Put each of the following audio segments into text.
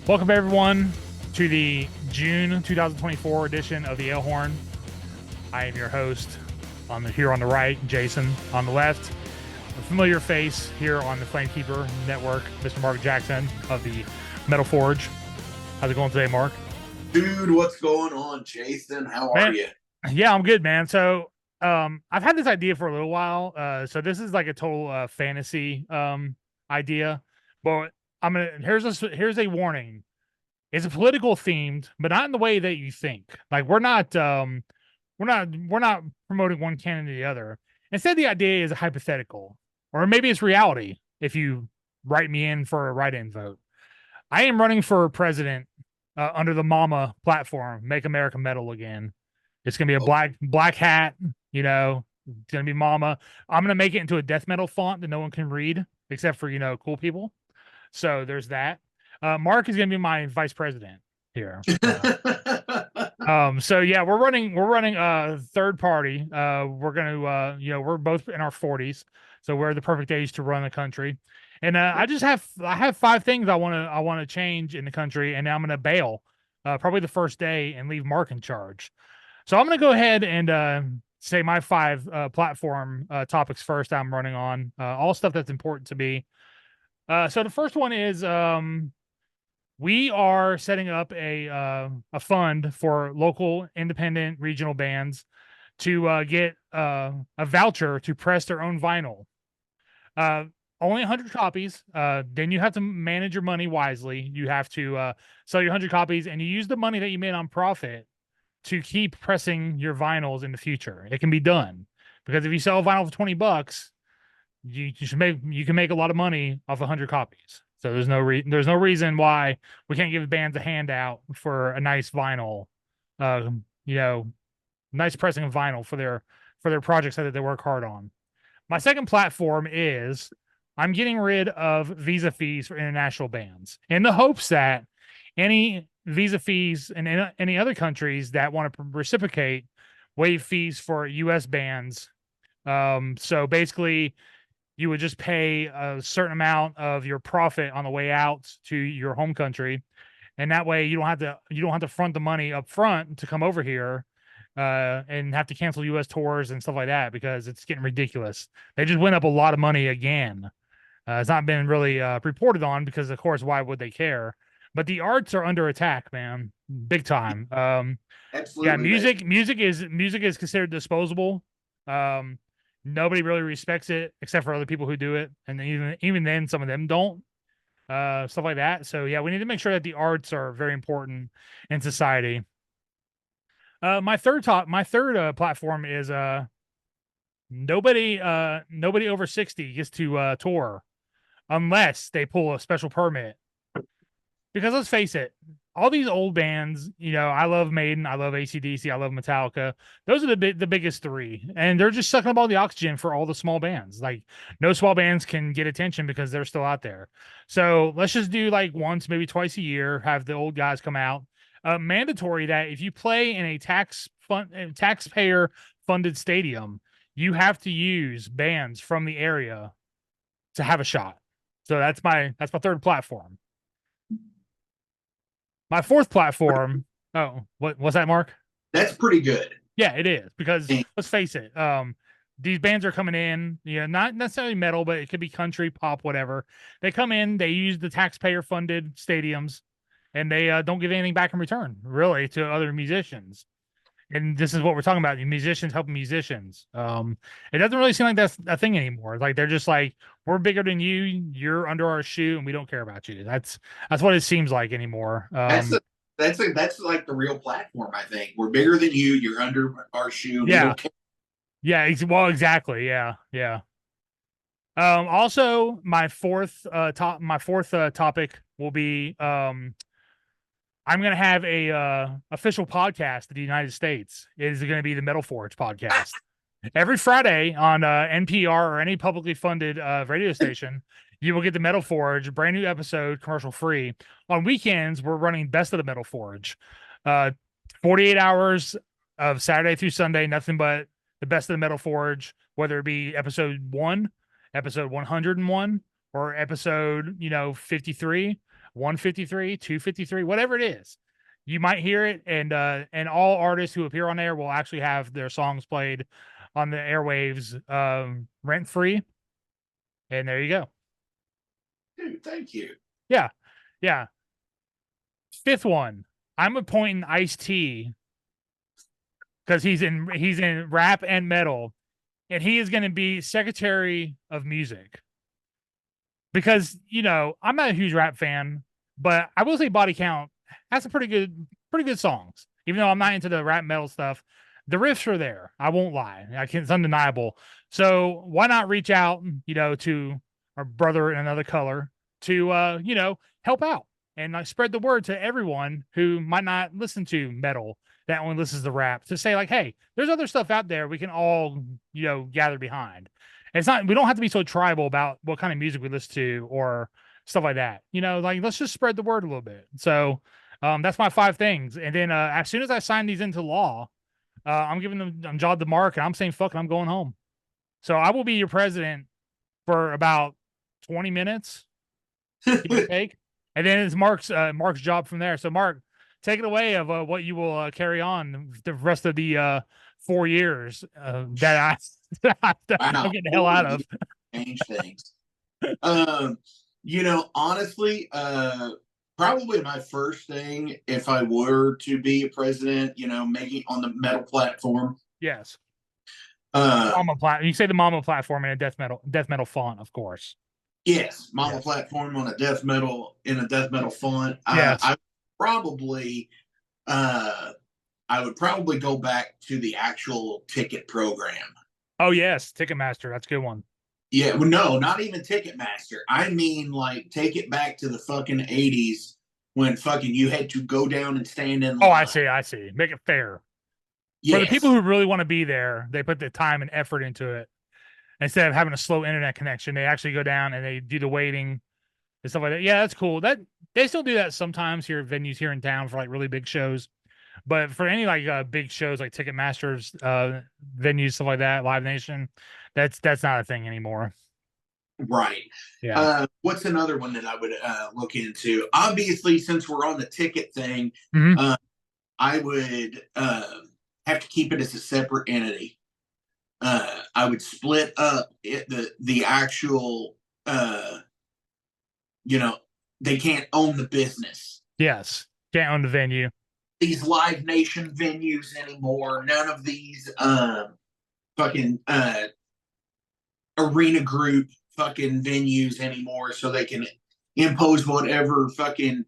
Welcome everyone to the June 2024 edition of the Alehorn. I am your host here on the right, Jason. On the left, a familiar face here on the Flamekeeper network, Mr. Mark Jackson of the Metal Forge. How's it going today, Mark? Dude, what's going on, Jason? How are you? Yeah, I'm good, man. So I've had this idea for a little while. So this is like a total fantasy idea, but here's a warning. It's a political themed, but not in the way that you think. Like we're not promoting one candidate or the other. Instead, the idea is a hypothetical, or maybe it's reality. If you write me in for a write-in vote, I am running for president under the Mama platform, Make America Metal Again. It's gonna be a black hat. It's gonna be Mama. I'm gonna make it into a death metal font that no one can read except for cool people. So there's that. Mark is going to be my vice president here. So yeah, we're running a third party. We're going to, we're both in our 40s, so we're the perfect age to run the country. And I have 5 things I want to change in the country, and I'm going to bail probably the first day and leave Mark in charge. So I'm going to go ahead and say my 5 platform topics first. I'm running on all stuff that's important to me. So the first one is we are setting up a fund for local independent regional bands to get a voucher to press their own vinyl. Only 100 copies. Then you have to manage your money wisely. You have to sell your 100 copies, and you use the money that you made on profit to keep pressing your vinyls in the future. It can be done because if you sell a vinyl for $20, you can make a lot of money off 100 copies. So there's no reason why we can't give bands a handout for a nice vinyl, nice pressing of vinyl for their projects that they work hard on. My second platform is I'm getting rid of visa fees for international bands in the hopes that any visa fees in any other countries that want to reciprocate waive fees for U.S. bands. So basically, you would just pay a certain amount of your profit on the way out to your home country, and that way you don't have to front the money up front to come over here and have to cancel U.S. tours and stuff like that because it's getting ridiculous. They just went up a lot of money again. It's not been really reported on because, of course, why would they care? But the arts are under attack, man, big time. Absolutely. Yeah, music is considered disposable. Nobody really respects it except for other people who do it, and even then, some of them don't. Stuff like that. So yeah, we need to make sure that the arts are very important in society. My third platform is nobody over 60 gets to tour unless they pull a special permit. Because let's face it, all these old bands, I love Maiden, I love AC/DC, I love Metallica. Those are the biggest 3, and they're just sucking up all the oxygen for all the small bands. Like no small bands can get attention because they're still out there. So let's just do like once, maybe twice a year, have the old guys come out. Mandatory that if you play in a taxpayer funded stadium, you have to use bands from the area to have a shot. So that's my third platform. My fourth platform. Oh, what was that, Mark? That's pretty good. Yeah, it is because let's face it. These bands are coming in, not necessarily metal, but it could be country, pop, whatever. They come in, they use the taxpayer-funded stadiums, and they don't give anything back in return, really, to other musicians. And this is what we're talking about: musicians helping musicians. It doesn't really seem like that's a thing anymore. Like they're just like, we're bigger than you, you're under our shoe, and we don't care about you. That's what it seems like anymore. That's like the real platform. I think we're bigger than you. You're under our shoe. Yeah, well, exactly. Yeah. Also, my fourth topic will be I'm going to have a official podcast of the United States. It is going to be the Metal Forge podcast. Every Friday on NPR or any publicly funded radio station, you will get the Metal Forge, brand new episode, commercial free. On weekends, we're running Best of the Metal Forge. 48 hours of Saturday through Sunday, nothing but the Best of the Metal Forge, whether it be episode 1, episode 101, or episode 53. 153, 253, whatever it is. You might hear it, and all artists who appear on there will actually have their songs played on the airwaves, rent free. And there you go. Dude, thank you. Yeah, yeah. Fifth one, I'm appointing Ice-T because he's in rap and metal, and he is going to be Secretary of Music. Because I'm not a huge rap fan, but I will say Body Count has some pretty good songs. Even though I'm not into the rap metal stuff, the riffs are there. I won't lie. It's undeniable. So why not reach out, to our brother in another color to help out and like spread the word to everyone who might not listen to metal, that only listens to rap, to say like, hey, there's other stuff out there we can all gather behind. It's not, we don't have to be so tribal about what kind of music we listen to or stuff like that. Like, let's just spread the word a little bit. So that's my 5 things. And then as soon as I sign these into law, I'm giving them Jod the mark, and I'm saying, fuck it, I'm going home. So I will be your president for about 20 minutes, give or take. And then it's Mark's job from there. So Mark, take it away of what you will carry on the rest of the 4 years that I'm getting the hell out of. Change things. Honestly, probably my first thing, if I were to be a president, making on the metal platform. Yes. You say the Mama platform in a death metal font, of course. Yes, Mama platform on a death metal font. Yes. I would probably go back to the actual ticket program. Oh yes, Ticketmaster. That's a good one. Yeah, well, no, not even Ticketmaster. I mean, like, take it back to the fucking 80s when fucking you had to go down and stand in line. Oh, I see. Make it fair. Yes. For the people who really want to be there, they put the time and effort into it. Instead of having a slow internet connection, they actually go down and they do the waiting and stuff like that. Yeah, that's cool. That they still do that sometimes here at venues here in town for like really big shows. But for any like big shows like Ticketmaster's venues, stuff like that, Live Nation, that's not a thing anymore. Right. Yeah. What's another one that I would look into? Obviously, since we're on the ticket thing, I would have to keep it as a separate entity. I would split up the actual, they can't own the business. Yes. Can't own the venue. These Live Nation venues anymore. None of these fucking arena group fucking venues anymore, so they can impose whatever fucking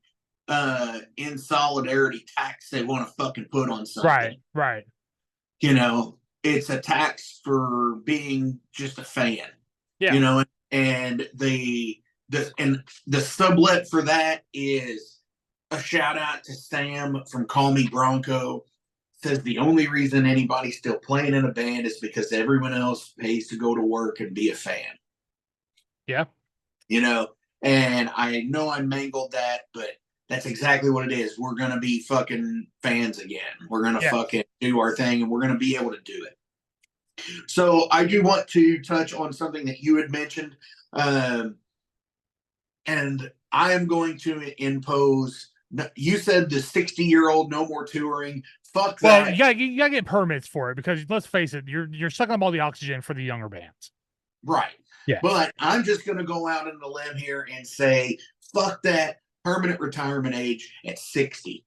in solidarity tax they want to fucking put on something. Right. It's a tax for being just a fan. Yeah. And the sublet for that is a shout out to Sam from Call Me Bronco. Says the only reason anybody's still playing in a band is because everyone else pays to go to work and be a fan. Yeah. And I know I mangled that, but that's exactly what it is. We're going to be fucking fans again. We're going to fucking do our thing, and we're going to be able to do it. So I do want to touch on something that you had mentioned. And I am going to impose, you said the 60-year-old no more touring. Fuck that. Well, you gotta get permits for it, because let's face it, you're sucking up all the oxygen for the younger bands. Right. Yeah. But I'm just going to go out on the limb here and say, fuck that. Permanent retirement age at 60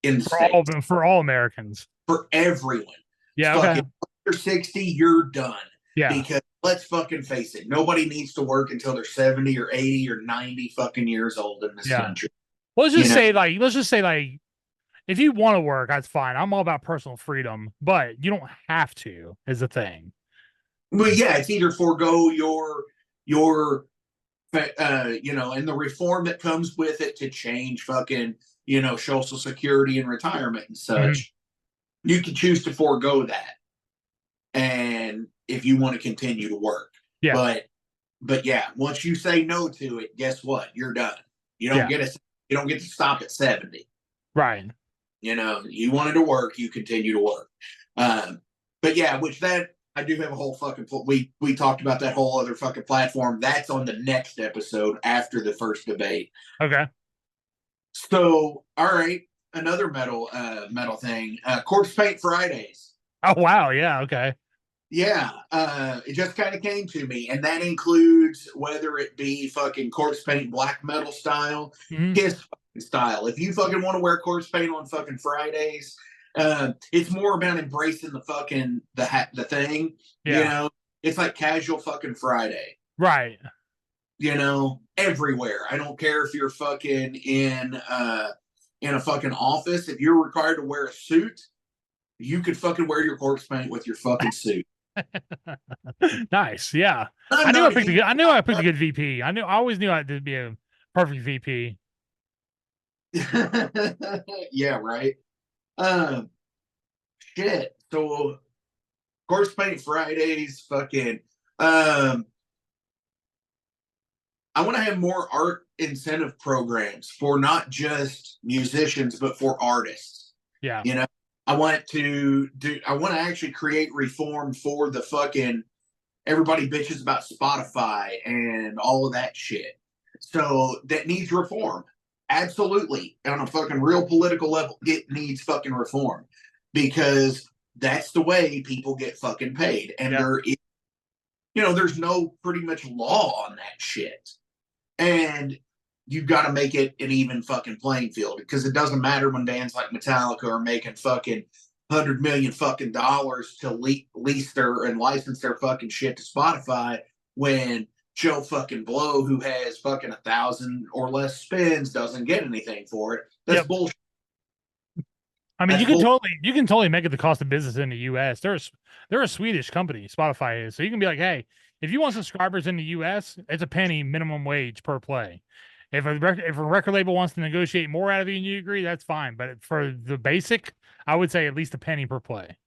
in the for all Americans. For everyone. Yeah. Okay. After 60, you're done. Yeah. Because let's fucking face it, nobody needs to work until they're 70 or 80 or 90 fucking years old in this country. Let's just say if you want to work, that's fine. I'm all about personal freedom, but you don't have to, is the thing. Well, yeah, it's either forego your and the reform that comes with it to change fucking, Social Security and retirement and such. Mm-hmm. You can choose to forego that. And if you want to continue to work. Yeah. But yeah, once you say no to it, guess what? You're done. You don't get to stop at 70. Right. You wanted to work, you continue to work. But yeah, I do have a whole fucking, we talked about that whole other fucking platform. That's on the next episode after the first debate. Okay. So, all right, another metal thing. Corpse Paint Fridays. Oh wow, yeah, okay. Yeah, it just kind of came to me, and that includes whether it be fucking corpse paint black metal style, Mhm. Kiss style. If you fucking want to wear corpse paint on fucking Fridays, it's more about embracing the fucking the thing. You Yeah, know, it's like casual fucking Friday. right. You know, everywhere. I don't care if you're fucking in a fucking office. If you're required to wear a suit, you could fucking wear your corpse paint with your fucking suit. Nice. Yeah. I'm not a I knew I picked a good VP. I always knew I did be a perfect VP. yeah, right. Um, shit. So, Corpse Paint Fridays, fucking. Um, I want to have more art incentive programs for not just musicians, but for artists. Yeah. You know, I want to do. I want to actually create reform for the fucking. Everybody bitches about Spotify and all of that shit. So that needs reform. Absolutely. On a fucking real political level, it needs fucking reform because that's the way people get fucking paid. And Yep. there is, you know, there's no pretty much law on that shit. And you've got to make it an even fucking playing field because it doesn't matter when bands like Metallica are making fucking 100 million fucking dollars to lease their and license their fucking shit to Spotify when Joe fucking Blow, who has fucking 1,000 or less spins, doesn't get anything for it. That's Yep. bullshit. I mean, That's bullshit. you can totally make it the cost of business in the US. They're a Swedish company, Spotify is. So you can be like, hey, if you want subscribers in the US, it's a penny minimum wage per play. If a record label wants to negotiate more out of you and you agree, that's fine. But for the basic, I would say at least a penny per play.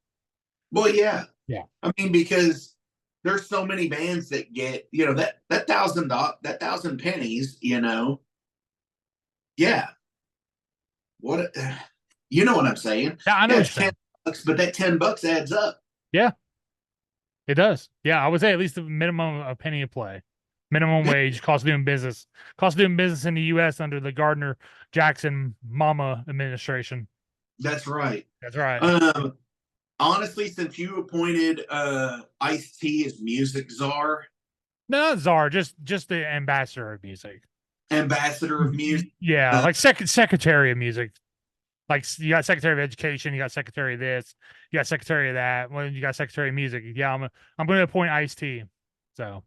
Well, yeah. Yeah. I mean, because there's so many bands that get, you know, that thousand pennies, you know, yeah. What you know what I'm saying? Yeah, I know Yeah, what it's you're saying. $10, but that $10 adds up. Yeah, it does. Yeah, I would say at least a minimum a penny a play. Minimum wage, cost of doing business. Cost of doing business in the US under the Gardner Jackson Mama administration. That's right. That's right. Um, honestly, since you appointed Ice T as music czar, No, not czar, just the ambassador of music. ambassador of music, Yeah, uh, like secretary of music. Like you got secretary of education, you got secretary of this, you got secretary of that. Well, you got secretary of music. Yeah, I'm going to appoint Ice T. So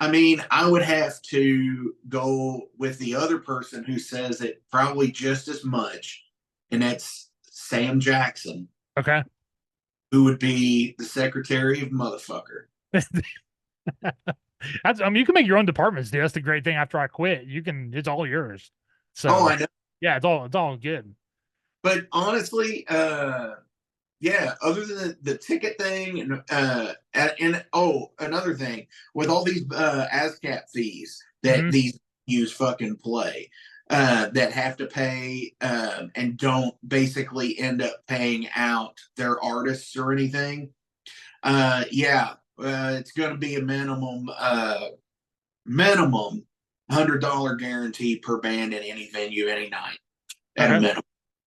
I mean, I would have to go with the other person who says it probably just as much, and that's Sam Jackson, okay. who would be the secretary of motherfucker. That's, I mean, you can make your own departments, dude. That's the great thing. After I quit, you can. It's all yours. Oh, So I know. yeah, it's all good. But honestly, yeah, other than the ticket thing and oh, another thing with all these ASCAP fees that Hmm. these use fucking play that have to pay and don't basically end up paying out their artists or anything. Yeah, it's going to be a minimum $100 guarantee per band in any venue any night at a Okay. minimum.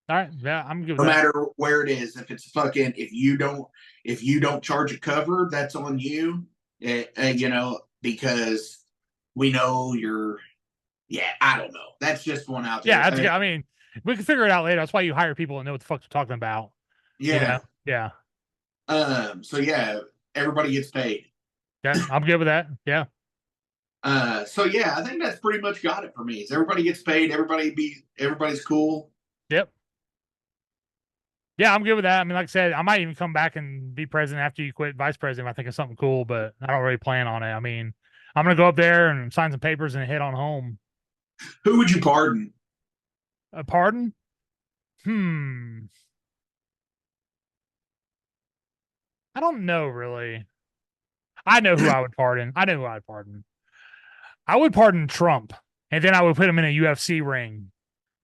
All right. Yeah, I'm good with No that. matter where it is. If it's fucking, if you don't charge a cover, that's on you. You know, because we know you're. Yeah, I don't know. That's just one out Yeah, there. that's good. I mean, we can figure it out later. That's why you hire people and know what the fuck they're talking about. You know? Yeah. Yeah. So yeah, everybody gets paid. Yeah, I'm good with that. Yeah. So yeah, I think that's pretty much got it for me. Is everybody gets paid? Everybody's cool. Yep. Yeah, I'm good with that. I mean, like I said, I might even come back and be president after you quit vice president. I think it's something cool, but I don't really plan on it. I mean, I'm gonna go up there and sign some papers and head on home. Who would you pardon? Pardon? Hmm. I don't know really. I know who I would pardon. I know who I'd pardon. I would pardon Trump, and then I would put him in a UFC ring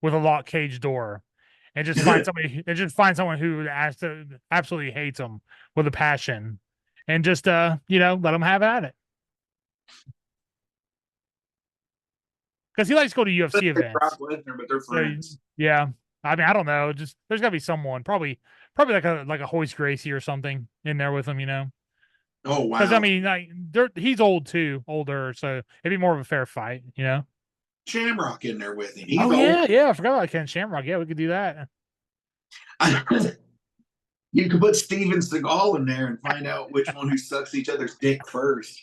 with a locked cage door, and just find somebody. And just find someone who absolutely hates him with a passion, and just let him have at it. because he likes to go to UFC They're Brock events. Lesnar, but they're So friends. yeah, I mean, I don't know. Just there's got to be someone, probably like a Hoist Gracie or something in there with him, you know? Oh Because I wow, mean, like he's old too, older, so it'd be more of a fair fight, you know? Shamrock in there with him. He's Oh old. yeah, yeah. I forgot about Ken Shamrock. Yeah, we could do that. You could put Steven Seagal in there and find out which one who sucks each other's dick first.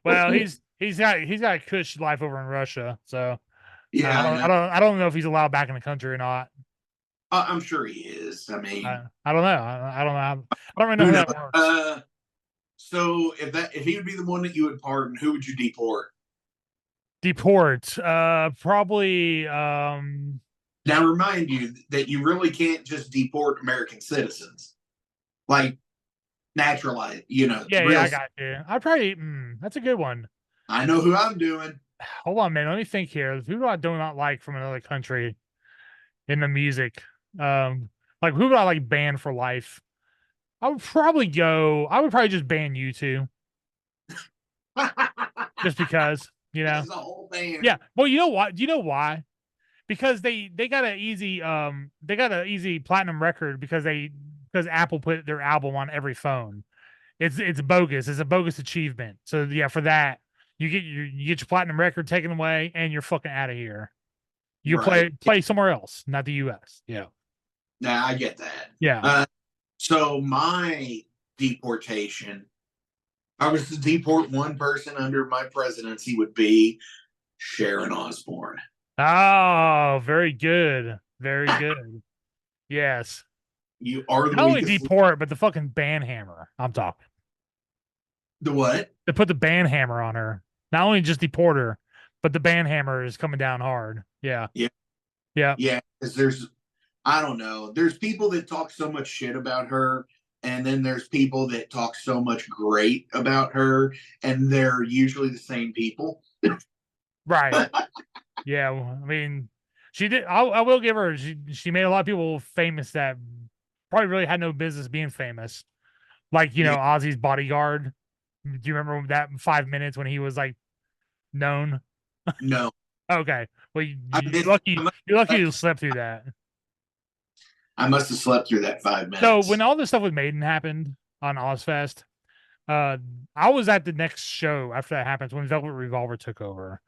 Well, he's got a cush life over in Russia, so Yeah, I know. I don't know if he's allowed back in the country or not. I'm sure he is. I mean, I don't know. I don't know. I don't really know who how knows? that works. So if he would be the one that you would pardon, who would you deport? Deport. Probably. Now, remind you that you really can't just deport American citizens, like naturalize. Yeah, yeah. Real. I got you. I probably. That's a good one. I know who I'm doing. Hold on, man. Let me think here. Who do I do not like from another country in the music? Like who would I like ban for life? I would probably go. I would probably just ban you two, just because you know. That's the whole band. Yeah. Well, you know what? Do you know why? Because they got an easy platinum record because Apple put their album on every phone. It's bogus. It's a bogus achievement. So yeah, for that you get your platinum record taken away and you're fucking out of here. You Right. play somewhere else, not the U.S. Yeah. Now I get that. Yeah. So my deportation, I was to deport one person under my presidency would be Sharon Osbourne. Oh, very good. Very good. Yes. You are the Not only weakest. deport, but the fucking ban hammer. I'm talking. The what? They put the ban hammer on her. Not only just deport her, but the ban hammer is coming down hard. Yeah. Yeah. Yeah. Yeah. Because I don't know. There's people that talk so much shit about her, and then there's people that talk so much great about her, and they're usually the same people. Right. Yeah. I mean, she did. I will give her. She made a lot of people famous that probably really had no business being famous. Like Yeah. Ozzy's bodyguard. Do you remember that 5 minutes when he was like known? No. Okay. Well, I missed, you're lucky you slept through that. I must have slept through that 5 minutes. So when all this stuff with Maiden happened on Ozfest, I was at the next show after that happens when Velvet Revolver took over.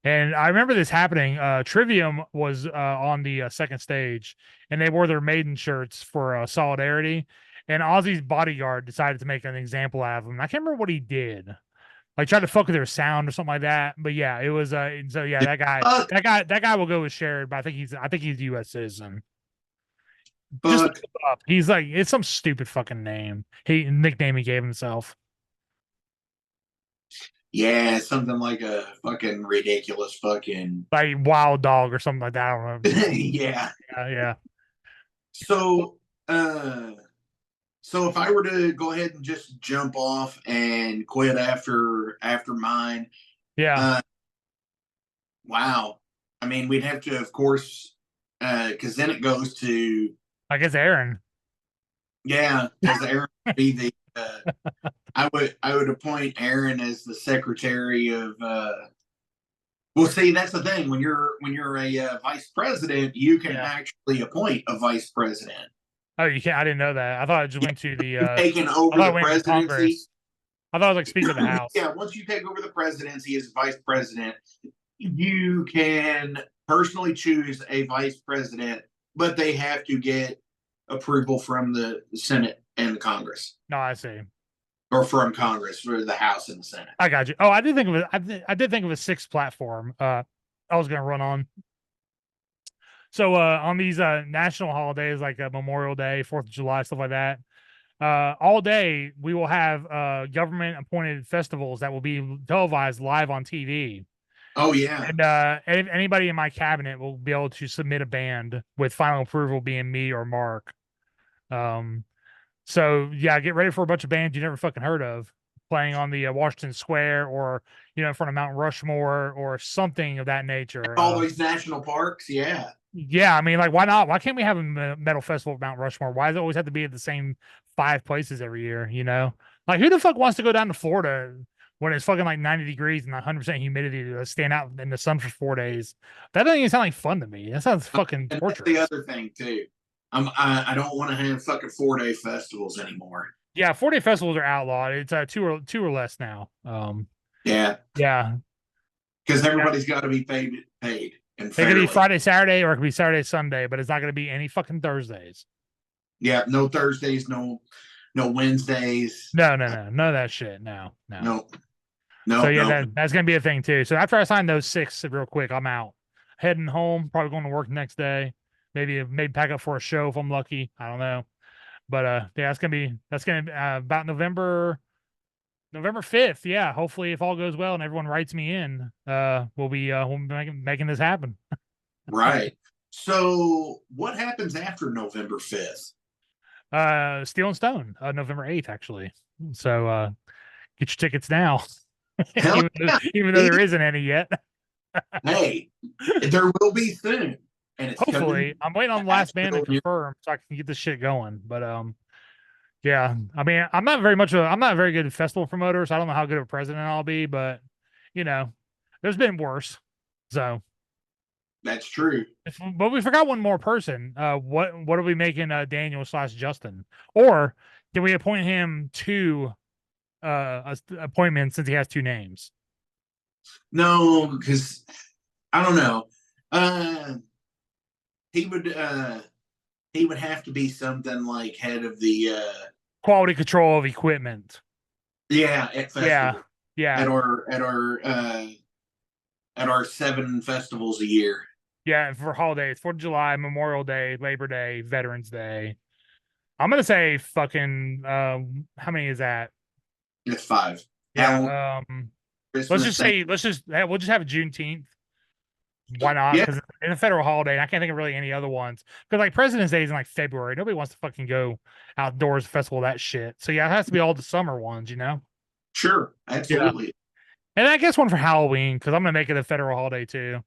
And I remember this happening. Trivium was on the second stage, and they wore their Maiden shirts for solidarity. And Ozzy's bodyguard decided to make an example out of him. I can't remember what he did, like tried to fuck with their sound or something like that. But yeah, it was. So yeah, that guy will go with Sherrod. But I think he's a U.S. citizen. Just look him up. He's like it's some stupid fucking name. Nickname he gave himself. Yeah, something like a fucking ridiculous fucking Like Wild Dog or something like that. I don't know. yeah. Yeah. So so if I were to go ahead and just jump off and quit after mine, Yeah. Wow. I mean, we'd have to, of course, because then it goes to I guess Aaron. yeah, because Aaron would be the. I would appoint Aaron as the secretary of. Well, see, that's the thing. When you're a vice president, you can actually appoint a vice president. Oh, you can't. I didn't know that. I thought it just went to the. Taking over the presidency. I thought it was like Speaker of the House. Yeah, once you take over the presidency as vice president, you can personally choose a vice president, but they have to get approval from the Senate and the Congress. No, I see. Or from Congress, or the House and the Senate. I got you. Oh, I did think of it. I did think of a sixth platform. I was going to run on. So on these national holidays like Memorial Day, 4th of July, stuff like that, all day we will have government appointed festivals that will be televised live on TV. Oh yeah. And anybody in my cabinet will be able to submit a band with final approval being me or Mark. So yeah, get ready for a bunch of bands you never fucking heard of playing on the Washington Square or in front of Mount Rushmore or something of that nature. All these national parks, yeah. Yeah, I mean, like, why not? Why can't we have a metal festival at Mount Rushmore? Why does it always have to be at the same 5 places every year? Like, who the fuck wants to go down to Florida when it's fucking like 90 degrees and 100% humidity to stand out in the sun for 4 days. That doesn't even sound like fun to me. That sounds fucking And that's torturous. the other thing too. I don't want to have fucking 4-day festivals anymore. Yeah, 4-day festivals are outlawed. It's two or less now. Yeah, Yeah. because Yeah. everybody's got to be paid and It could fairly. be Friday, Saturday, or it could be Saturday, Sunday, but it's not going to be any fucking Thursdays. Yeah, no Thursdays, no Wednesdays. No, none of that shit. No. No, So no, yeah, no. that's gonna be a thing too. So after I sign those 6 real quick, I'm out. Heading home, probably going to work next day. Maybe pack up for a show if I'm lucky. I don't know. But yeah, that's gonna be about November 5th. Yeah, hopefully if all goes well and everyone writes me in, we'll be making this happen. Right. So what happens after November 5th? Steel and Stone, November 8th actually. So get your tickets now. Hell yeah. Even though there isn't any yet. Hey, there will be soon. And it's Hopefully, I'm waiting on the last band to Asheville, confirm so I can get this shit going. But yeah, I mean, I'm not a very good festival promoter, so I don't know how good of a president I'll be. But you know, there's been worse. So, That's true. but we forgot one more person. What are we making Daniel / Justin, or can we appoint him to appointment since he has 2 names? No, because I don't know. He would have to be something like head of the Quality control of equipment. yeah, at festival. Yeah. At our 7 festivals a year. Yeah, for holidays, 4th of July, Memorial Day, Labor Day, Veterans Day. I'm gonna say fucking how many is that? It's 5. Yeah, we'll just have a Juneteenth. Why not? Yeah, Because it's a federal holiday, and I can't think of really any other ones. Because like President's Day is in like February. Nobody wants to fucking go outdoors festival that shit. So yeah, it has to be all the summer ones, you know? sure, absolutely. And I guess one for Halloween, because I'm gonna make it a federal holiday too.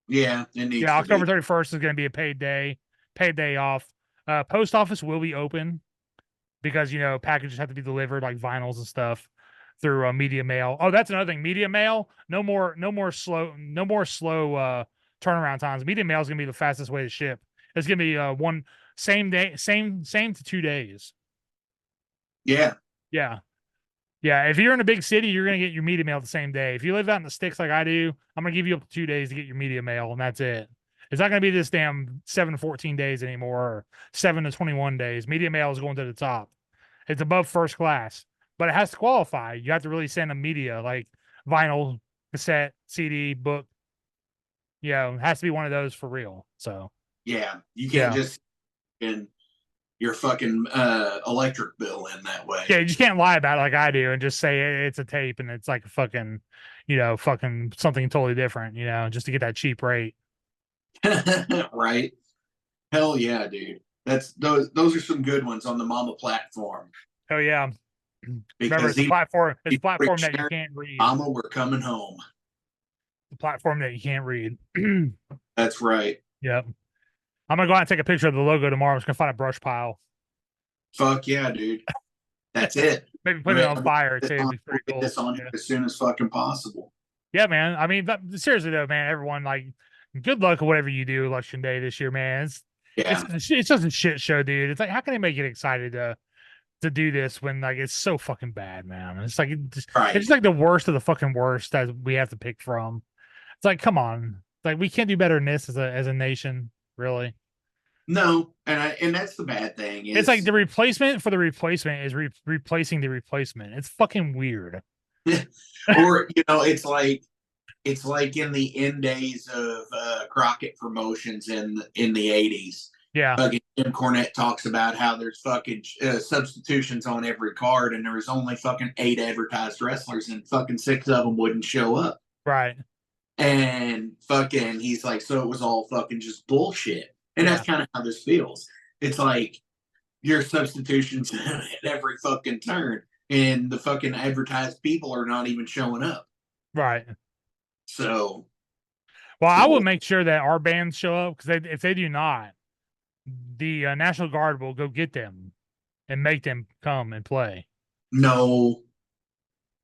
Yeah, it needs Yeah, to October be. 31st is gonna be a paid day off. Post office will be open because packages have to be delivered like vinyls and stuff through media mail. Oh, that's another thing. Media mail, no more slow turnaround times. Media mail is gonna be the fastest way to ship. It's gonna be one same day, same to 2 days. Yeah. Yeah. If you're in a big city, you're gonna get your media mail the same day. If you live out in the sticks like I do, I'm gonna give you up to 2 days to get your media mail, and that's it. It's not gonna be this damn 7 to 14 days anymore, or 7 to 21 days. Media mail is going to the top. It's above first class, but it has to qualify. You have to really send a media like vinyl, cassette, CD, book. It has to be one of those for real. So Yeah, you can't just in your fucking electric bill in that way. yeah, you just can't lie about it like I do and just say it's a tape and it's like a fucking, fucking something totally different, just to get that cheap rate. Right? Hell yeah, dude. Those are some good ones on the Mama platform. Oh yeah. Remember, Because it's a platform that you can't read. Mama, we're coming home. The platform that you can't read. That's right. Yep. I'm gonna go out and take a picture of the logo tomorrow. I'm just gonna find a brush pile. Fuck yeah, dude. That's it. Maybe put it on fire too. We'll get this on as soon as fucking possible. Yeah, man. I mean, seriously though, man, everyone, like, good luck with whatever you do election day this year, man. It's just a shit show, dude. It's like, how can they make it excited to do this when like it's so fucking bad, man? It's like it's just like the worst of the fucking worst that we have to pick from. It's like, come on, like we can't do better than this as a nation, really. No, and that's the bad thing. It's like the replacement for the replacement is replacing the replacement. It's fucking weird. Or it's like in the end days of Crockett Promotions in the 80s. Yeah. Jim Cornette talks about how there's fucking substitutions on every card, and there was only fucking 8 advertised wrestlers, and fucking 6 of them wouldn't show up. Right. And fucking, he's like, so it was all fucking just bullshit. And that's kind of how this feels. It's like your substitutions at every fucking turn, and the fucking advertised people are not even showing up. Right. So, I will make sure that our bands show up, because if they do not, the National Guard will go get them and make them come and play. No.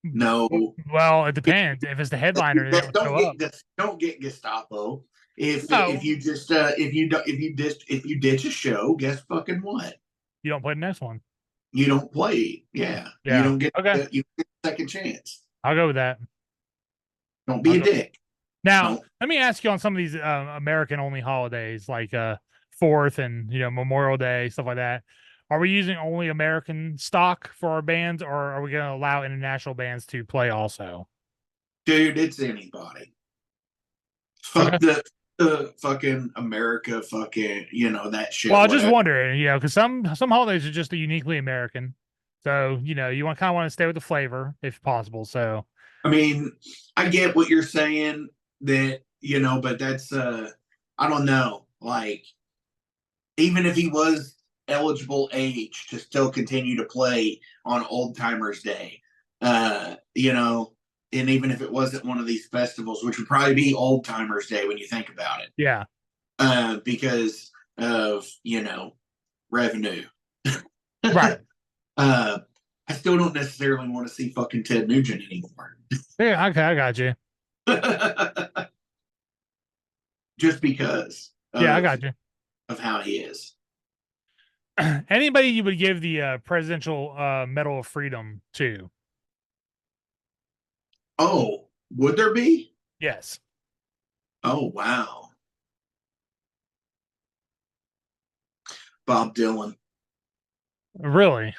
No. Well, it depends. If it's the headliner, they don't show up. Don't get Gestapo. If No, you just if you ditch a show, guess fucking what? you don't play the next one. You don't play. Yeah, you Yeah. don't get Okay. you get a second chance. I'll go with that. Don't I'll be a go. dick. Now, Don't. let me ask you on some of these American only holidays like Fourth and Memorial Day, stuff like that. Are we using only American stock for our bands, or are we going to allow international bands to play also? Dude, it's anybody. Okay. Fuck the fucking America, fucking that shit. Well, I just Whatever. wondering, because some holidays are just uniquely American. So, you want to stay with the flavor if possible. So, I mean, I get what you're saying that, but that's I don't know. Like, even if he was eligible age to still continue to play on Old Timers Day, and even if it wasn't one of these festivals, which would probably be Old Timers Day when you think about it, yeah. because of revenue. Right. I still don't necessarily want to see fucking Ted Nugent anymore. Yeah, okay, I got you. Just because Yeah, I got you. of how he is. Anybody you would give the Presidential Medal of Freedom to? Oh, would there be? Yes. Oh, wow. Bob Dylan. Really?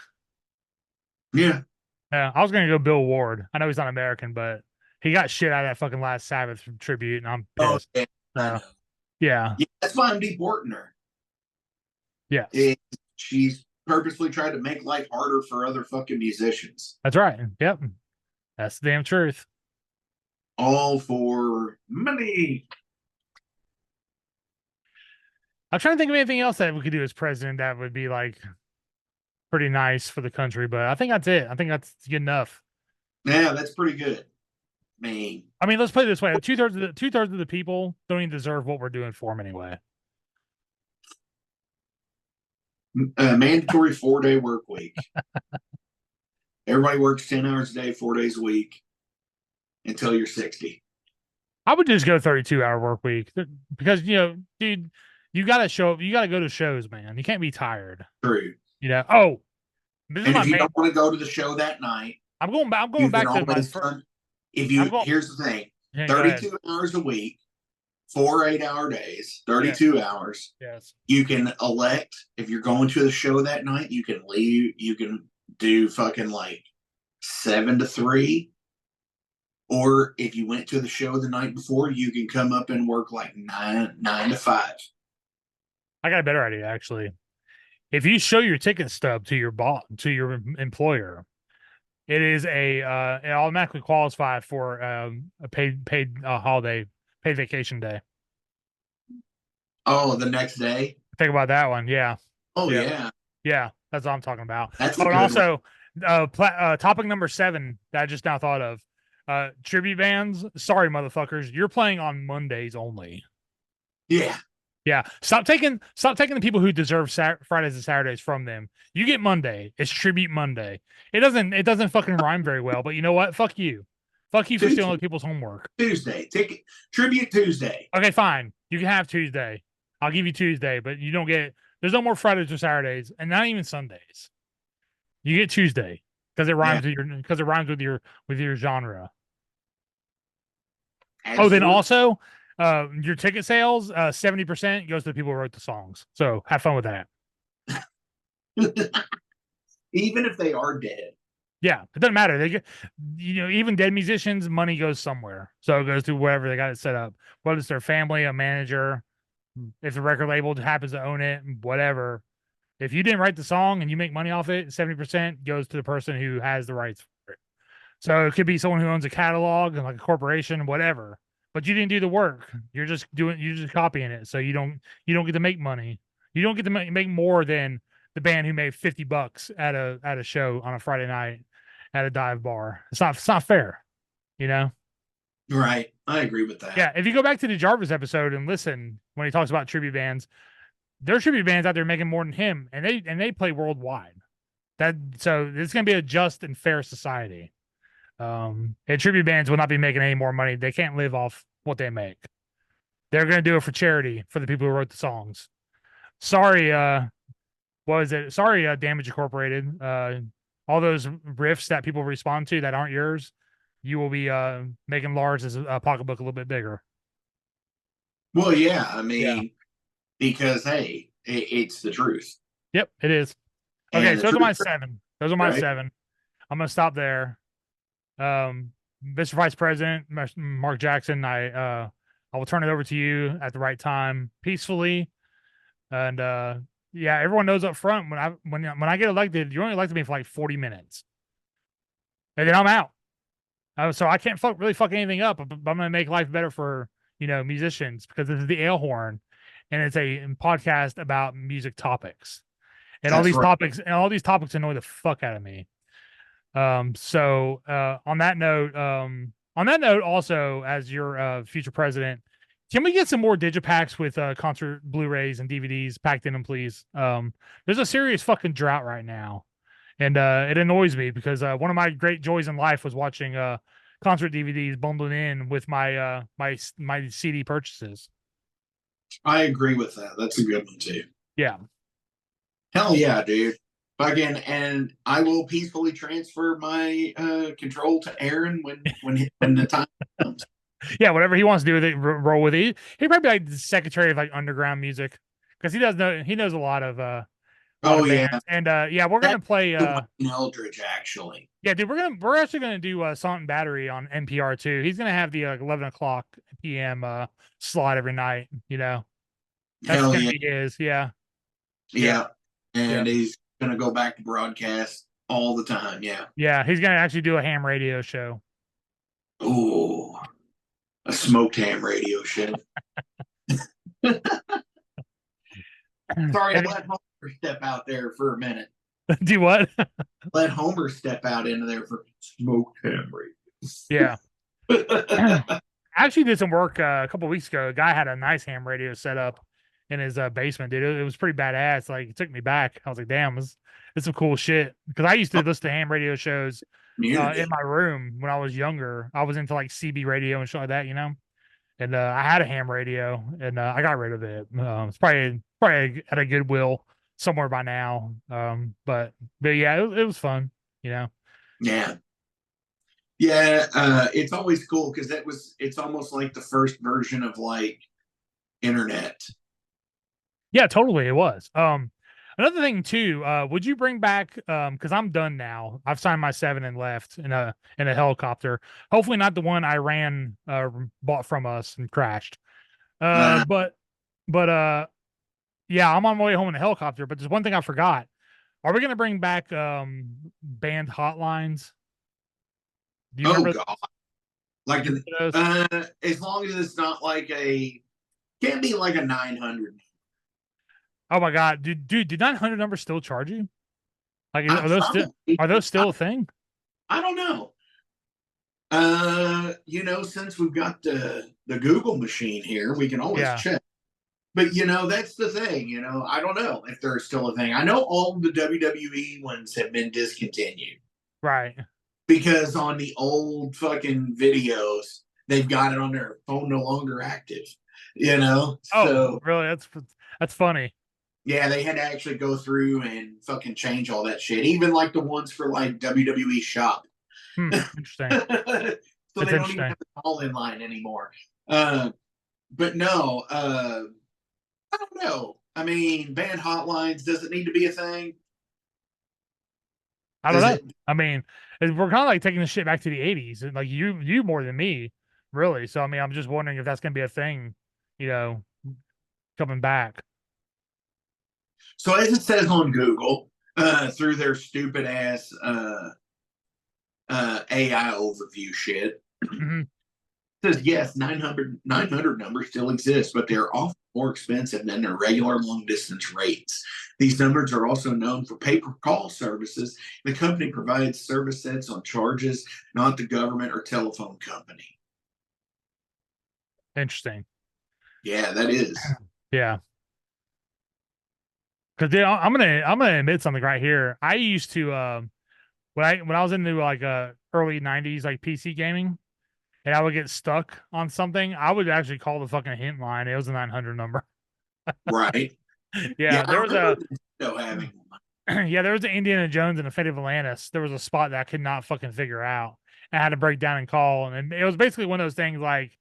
Yeah. Yeah, I was gonna go Bill Ward. I know he's not American, but he got shit out of that fucking last Sabbath tribute, and I'm Oh, pissed. yeah. I know. Yeah. Yeah, that's why I'm deporting her. Yes. She's purposely tried to make life harder for other fucking musicians. That's right. Yep. That's the damn truth. All for money. I'm trying to think of anything else that we could do as president that would be like pretty nice for the country, but I think that's it. I think that's good enough. Yeah, that's pretty good. I mean, let's put it this way: two thirds of the people don't even deserve what we're doing for them anyway. Mandatory 4-day work week. Everybody works 10 hours a day, 4 days a week until you're 60. I would just go 32-hour work week because dude, you got to show up. You got to go to shows, man. You can't be tired. True. Oh, this is And my if you main. don't want to go to the show that night, I'm going back. I'm you going back can to my. always turn. If you here's the thing, Yeah, go ahead. 32 hours a week, 4 8-hour days, Yeah. 32 hours. Yes. You can elect if you're going to the show that night. You can leave. You can do fucking like 7 to 3, or if you went to the show the night before, you can come up and work like 9 to 5. I got a better idea actually. If you show your ticket stub to your your employer, it is it automatically qualifies for a paid holiday, paid vacation day. Oh, the next day. Think about that one. Yeah. Oh Yeah. Yeah, that's what I'm talking about. That's and also, topic number 7 that I just now thought of. Tribute bands. Sorry, motherfuckers. You're playing on Mondays only. Yeah. Yeah. Stop taking the people who deserve Fridays and Saturdays from them. You get Monday. It's Tribute Monday. It doesn't fucking rhyme very well, but you know what? Fuck you. Fuck you for stealing other people's homework. Tuesday. Take it. Tribute Tuesday. Okay, fine. You can have Tuesday. I'll give you Tuesday, but you don't get. There's no more Fridays or Saturdays, and not even Sundays. You get Tuesday because it rhymes with your genre. Absolutely. Oh, then also, your ticket sales, 70% goes to the people who wrote the songs. So have fun with that. Even if they are dead. Yeah, it doesn't matter. They get, even dead musicians, money goes somewhere. So it goes to wherever they got it set up. Whether it's their family, a manager, if the record label happens to own it, whatever. If you didn't write the song and you make money off it, 70% goes to the person who has the rights for it. So it could be someone who owns a catalog and like a corporation, whatever. But you didn't do the work. You're just copying it. So you don't get to make money. You don't get to make more than the band who made $50 at a show on a Friday night at a dive bar. It's not fair, Right. I agree with that. Yeah. If you go back to the Jarvis episode and listen when he talks about tribute bands, there are tribute bands out there making more than him, and they play worldwide. So it's gonna be a just and fair society. And tribute bands will not be making any more money. They can't live off what they make. They're going to do it for charity for the people who wrote the songs. Sorry, what was it? Sorry, Damage Incorporated. All those riffs that people respond to that aren't yours, you will be making Lars' pocketbook a little bit bigger. Well, yeah, I Yeah. mean, because hey, it's the truth. Yep, it is. Okay, And the so those are my truth, 7. Those are my right? 7. I'm gonna stop there. Mr. Vice President Mark Jackson, I will turn it over to you at the right time, peacefully. And yeah, everyone knows up front when I get elected, you only elect me for like 40 minutes, and then I'm out. So I can't really fuck anything up. But I'm gonna make life better for musicians because this is the Alehorn, and it's a podcast about music topics, and That's right. all these topics annoy the fuck out of me. So on that note, also as your future president, can we get some more digipacks with concert Blu-rays and DVDs packed in them, please? There's a serious fucking drought right now, and it annoys me because one of my great joys in life was watching concert DVDs bundled in with my CD purchases. I agree with that. That's a good one too. Yeah. Hell yeah, dude. Again, and I will peacefully transfer my control to Aaron when the time comes. Yeah, whatever he wants to do with it, roll with it. He'd probably be like the secretary of like underground music because he knows a lot of Oh yeah, bands. And yeah, we're that's gonna play Eldridge actually. yeah, dude, we're actually gonna do Ossont Battery on NPR too. He's gonna have the 11 o'clock p.m. Slot every night. That's Hell gonna yeah, be his. Yeah, yeah, yeah. yeah, And he's gonna go back to broadcast all the time. Yeah. yeah. He's gonna actually do a ham radio show. Ooh, a smoked ham radio show. Sorry, I And let Homer step out there for a minute. do what? Let Homer step out into there for smoked ham Yeah. radio. I actually did some work a couple weeks ago. A guy had a nice ham radio set up in his basement, dude. It was pretty badass. Like, it took me back. I was like, damn, it's some cool shit. Because I used to listen to ham radio shows in Community. my room when I was younger. I was into like CB radio and shit like that, And I had a ham radio, and I got rid of it. It's probably at a Goodwill somewhere by now. But yeah, it was fun. You know. Yeah. Yeah, it's always cool because it's almost like the first version of like internet. Yeah, totally. It was. Another thing too, would you bring back because I'm done now. I've signed my 7 and left in a helicopter. Hopefully not the one Iran bought from us and crashed. Uh, But yeah, I'm on my way home in a helicopter, but there's one thing I forgot. Are we gonna bring back band hotlines? Do you oh remember god. Like those? as long as it's not like can't be like a 900. Oh my god, dude, do 900 numbers still charge you? Like Probably. are those still a thing? I don't know. Since we've got the Google machine here, we can always Yeah, check. But that's the thing. I don't know if they're still a thing. I know all the WWE ones have been discontinued right. because on the old fucking videos, they've got it on their phone no longer active. Oh, So really? That's funny. yeah, they had to actually go through and fucking change all that shit. Even like the ones for like WWE Shop. Interesting. So It's they don't even interesting. have the call in line anymore. But no, I don't know. I mean, band hotlines, does it need to be a thing? I don't Does know. it? I mean, we're kind of like taking this shit back to the 80s, and like you more than me, really. So I mean, I'm just wondering if that's gonna be a thing, you know, coming back. So as it says on Google, through their stupid ass AI overview shit, Hmm. says yes, 900 numbers still exist, but they're often more expensive than their regular long distance rates. These numbers are also known for paper call services. The company provides service sets on charges, not the government or telephone company. Interesting. Yeah, that is. Yeah. Because I'm gonna admit something right here. I used to when I was into like early '90s like PC gaming, and I would get stuck on something, I would actually call the fucking hint line. It was a 900 number. Right. Yeah, Yeah, I there was remember a Nintendo having one. yeah, there was an Indiana Jones and the Fate of Atlantis. There was a spot that I could not fucking figure out. I had to break down and call, and it was basically one of those things like,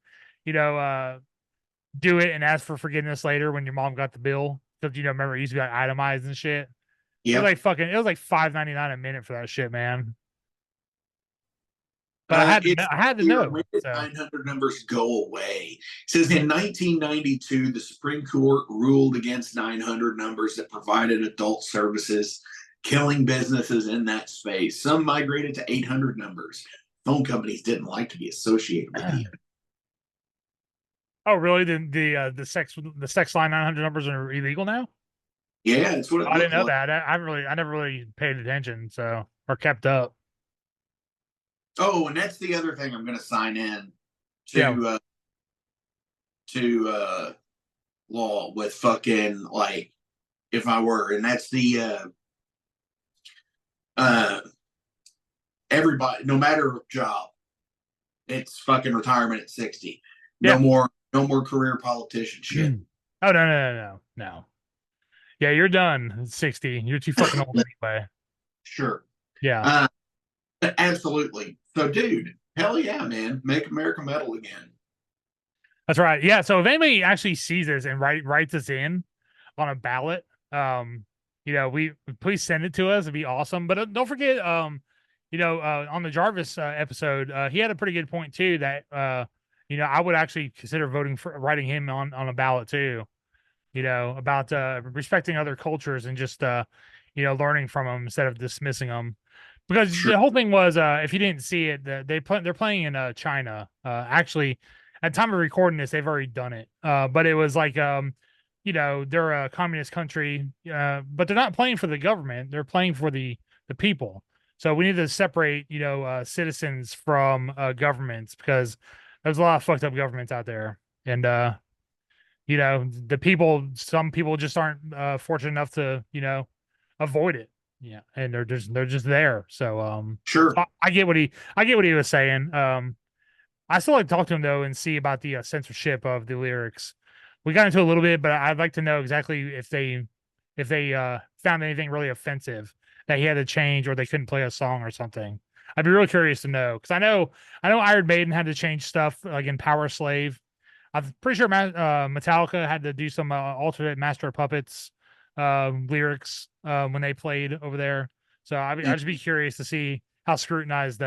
you know, do it and ask for forgiveness later when your mom got the bill because remember it used to be like itemized and shit. Yep. It was like $5.99 a minute for that shit, man. But It's I had to here. know. When did So 900 numbers go away? It says in 1992, the Supreme Court ruled against 900 numbers that provided adult services, killing businesses in that space. Some migrated to 800 numbers. Phone companies didn't like to be associated with the. oh really? The sex line 900 numbers are illegal now? Yeah, it's what it I didn't looked know like. that. I never really paid attention, so or kept up. Oh, and that's the other thing I'm going to sign in Yeah. to law with fucking like if I were, and that's the uh everybody, no matter job, it's fucking retirement at 60. Yeah. No more career politician shit. Oh no. Yeah, you're done. At 60. You're too fucking old anyway. Sure. Yeah. Uh absolutely. So dude, hell yeah, man. Make America metal again. That's right. Yeah. So if anybody actually sees this and writes us in on a ballot, we please send it to us. It'd be awesome. But don't forget, on the Jarvis episode, he had a pretty good point too that I would actually consider voting for writing him on a ballot too. About respecting other cultures and just learning from them instead of dismissing them. Because Sure. the whole thing was, if you didn't see it, they're playing in China. Actually, at the time of recording this, they've already done it. But it was like, they're a communist country, but they're not playing for the government. They're playing for the people. So we need to separate, citizens from governments because there's a lot of fucked up governments out there, and the people. Some people just aren't fortunate enough to, avoid it. Yeah, and they're just there. So Sure. I get what he was saying. I still like to talk to him though and see about the censorship of the lyrics. We got into a little bit, but I'd like to know exactly if they found anything really offensive that he had to change or they couldn't play a song or something. I'd be really curious to know because I know Iron Maiden had to change stuff like in Power Slave. I'm pretty sure Metallica had to do some alternate Master of Puppets lyrics when they played over there. So I'd just be curious to see how scrutinized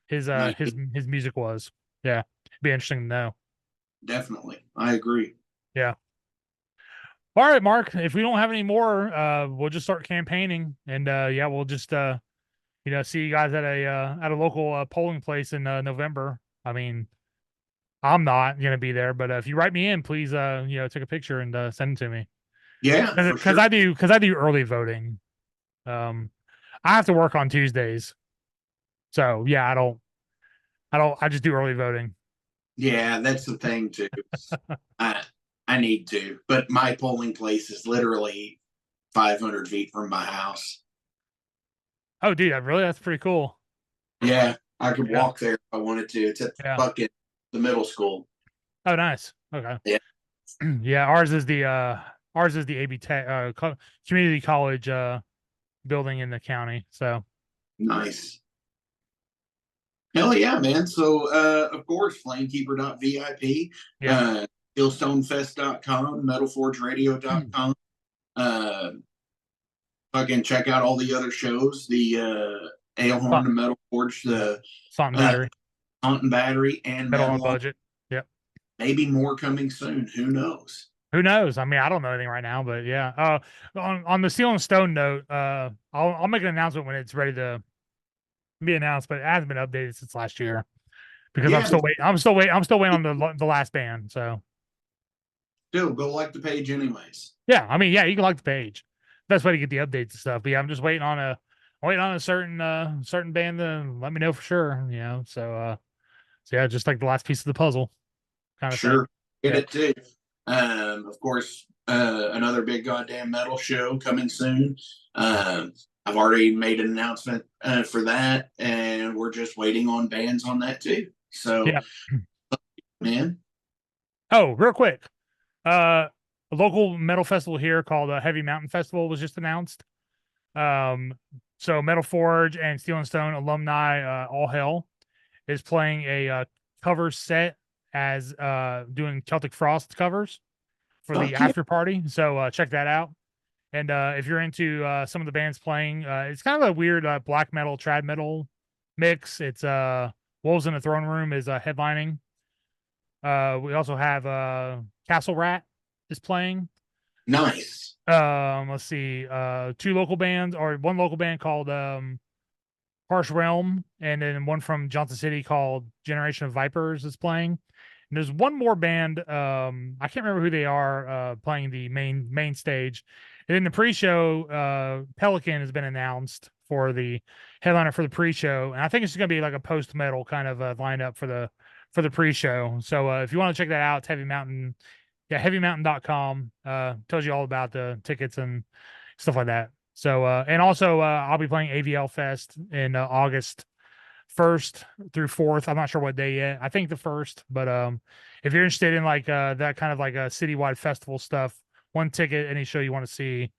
his Nice. his music was. Yeah, be interesting to know. Definitely. I agree. Yeah. All right, Mark. If we don't have any more, we'll just start campaigning, and yeah, we'll just see you guys at a local polling place in November. I mean, I'm not gonna be there, but if you write me in, please take a picture and send it to me Yeah, for because sure. I do early voting. Um, I have to work on Tuesdays, so yeah, I just do early voting. Yeah, that's the thing too. I I need to, but my polling place is literally 500 feet from my house. Oh, dude, that's pretty cool. Yeah, I could Yeah, walk there if I wanted to. It's at yeah. fucking the middle school. Oh, nice. Okay. Yeah, Yeah, ours is the AB Tech community college building in the county. So nice. Hell yeah, man. So of course, flamekeeper.vip, yeah. uh killstonefest.com, metalforgeradio.com. Uh fucking check out all the other shows, the Alehorn, Thought the Metal Forge, the Thought uh battery. Ossont Battery, and Metal on a Metal on. budget. Yep. Maybe more coming soon. Who knows? Who knows? I mean, I don't know anything right now, but yeah. On the Steel and Stone note, I'll make an announcement when it's ready to be announced, but it hasn't been updated since last year because Yeah, I'm still waiting on the last band. So still go like the page anyways. yeah, I mean, yeah, you can like the page. Best way to get the updates and stuff. But yeah, I'm just waiting on a certain band to let me know for sure. So yeah, just like the last piece of the puzzle kind of thing. Sure. Get Yeah. it too. Of course, another big goddamn metal show coming soon. I I've already made an announcement for that, and we're just waiting on bands on that too. So, Yeah. man. Oh, real quick. A local metal festival here called Heavy Mountain Festival was just announced. So Metal Forge and Steel and Stone alumni, All Hell, is playing a cover set as doing Celtic Frost covers for the after party. So check that out. And if you're into some of the bands playing, it's kind of a weird black metal, trad metal mix. It's Wolves in the Throne Room is headlining. We also have Castle Rat is playing. Nice. Let's see. Two local bands, or one local band called Harsh Realm, and then one from Johnson City called Generation of Vipers is playing. And there's one more band, I can't remember who they are, playing the main stage. And in the pre-show, Pelican has been announced for the headliner for the pre-show, and I think it's going to be like a post-metal kind of lineup for the pre-show. So if you want to check that out, it's Heavy Mountain. Yeah, heavymountain.com tells you all about the tickets and stuff like that. So, and also I'll be playing AVL Fest in August 1st through 4th. I'm not sure what day yet. I think the 1st, but if you're interested in like that kind of like a citywide festival stuff, one ticket, any show you want to see,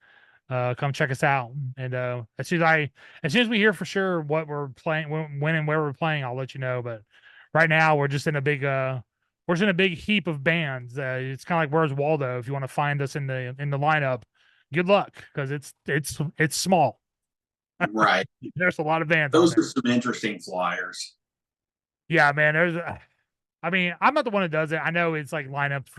come check us out. And as soon as we hear for sure what we're playing, when and where we're playing, I'll let you know. But right now we're just in a big heap of bands. It's kind of like Where's Waldo. If you want to find us in the lineup, good luck, because it's small. Right. There's a lot of bands. Those are some interesting flyers. Yeah, man. I mean, I'm not the one that does it. I know it's like lineups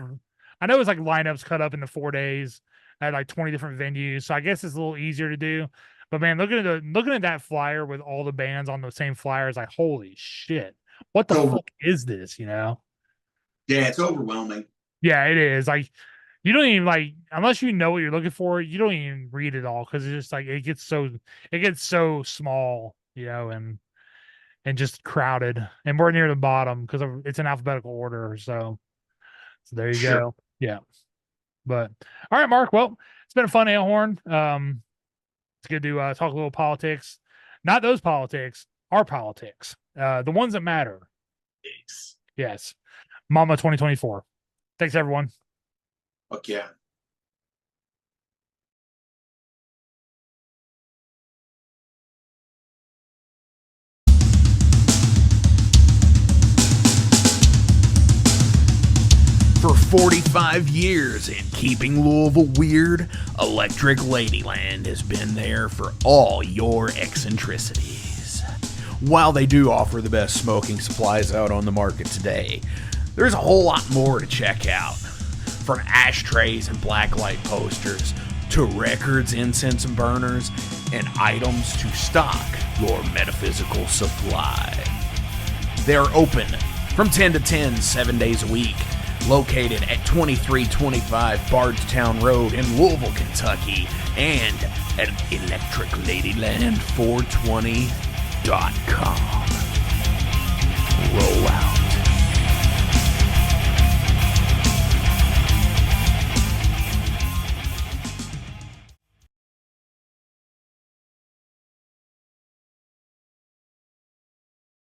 cut up into 4 days at like 20 different venues. So I guess it's a little easier to do. But man, looking at that flyer with all the bands on the same flyer is like, holy shit, what the fuck is this? You know? Yeah, it's overwhelming. Yeah, it is. Like, you don't even like, unless you know what you're looking for, you don't even read it all, because it's just like it gets so small, you know, and just crowded. And we're near the bottom because it's in alphabetical order. So there you go. Yeah. But all right, Mark. Well, it's been a fun Alehorn. It's good to talk a little politics. Not those politics, our politics. The ones that matter. Yes. Mama 2024. Thanks, everyone. Fuck yeah. For 45 years and keeping Louisville weird, Electric Ladyland has been there for all your eccentricities. While they do offer the best smoking supplies out on the market today, there's a whole lot more to check out. From ashtrays and blacklight posters, to records, incense, and burners, and items to stock your metaphysical supply. They're open from 10 to 10, 7 days a week, located at 2325 Bardstown Road in Louisville, Kentucky, and at electricladyland420.com. Roll out.